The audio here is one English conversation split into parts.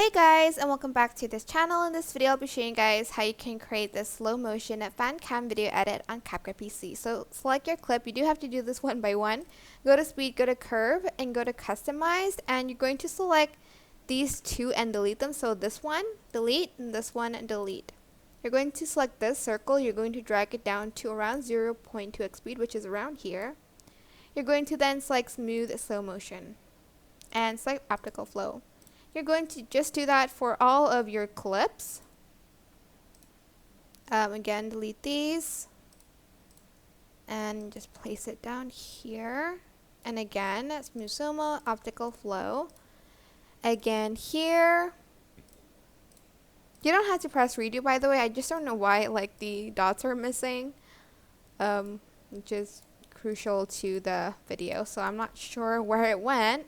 Hey guys, and welcome back to this channel. In this video I'll be showing you guys how you can create this slow motion Fancam video edit on CapCut PC. So select your clip. You do have to do this one by one. Go to speed, go to curve, and go to customized, and you're going to select these two and delete them. So this one delete, and this one delete. You're going to select this circle. You're going to drag it down to around 0.2x speed, which is around here. You're going to then select smooth slow motion and select optical flow. You're going to just do that for all of your clips. Again, delete these and just place it down here. And again, smooth slow mo, optical flow. Again here. You don't have to press redo, by the way. I just don't know why like the dots are missing, which is crucial to the video. So I'm not sure where it went.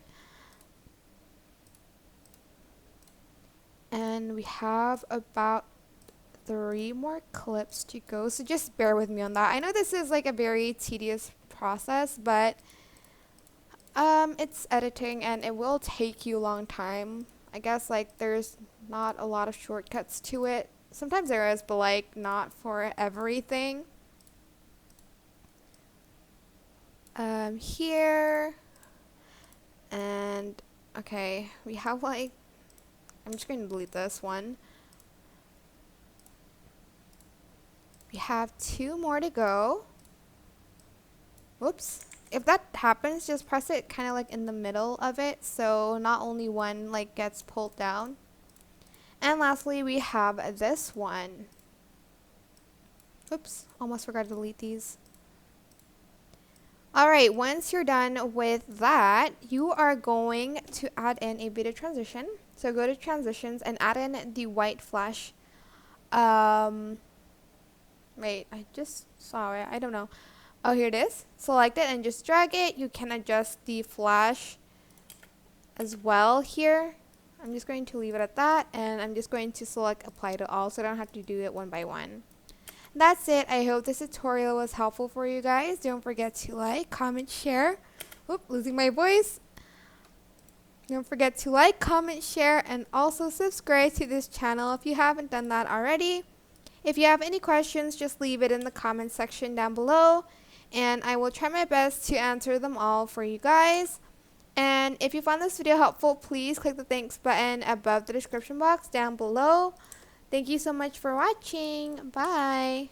And we have about 3 more clips to go, so just bear with me on that. I know this is like a very tedious process, but it's editing and it will take you a long time. I guess like there's not a lot of shortcuts to it. Sometimes there is, but like not for everything. Here and okay, we have like, I'm just going to delete this one. We have 2 more to go. Whoops. If that happens, just press it kind of like in the middle of it, so not only one like gets pulled down. And lastly, we have this one. Oops, almost forgot to delete these. Alright, once you're done with that, you are going to add in a video transition. So go to transitions and add in the white flash. Wait, I just saw it. I don't know. Oh, here it is. Select it and just drag it. You can adjust the flash as well here. I'm just going to leave it at that, and I'm just going to select apply to all so I don't have to do it one by one. That's it. I hope this tutorial was helpful for you guys. Don't forget to like, comment, share. Oop, losing my voice. Don't forget to like, comment, share, and also subscribe to this channel if you haven't done that already. If you have any questions, just leave it in the comment section down below, and I will try my best to answer them all for you guys. And if you found this video helpful, please click the thanks button above the description box down below. Thank you so much for watching. Bye.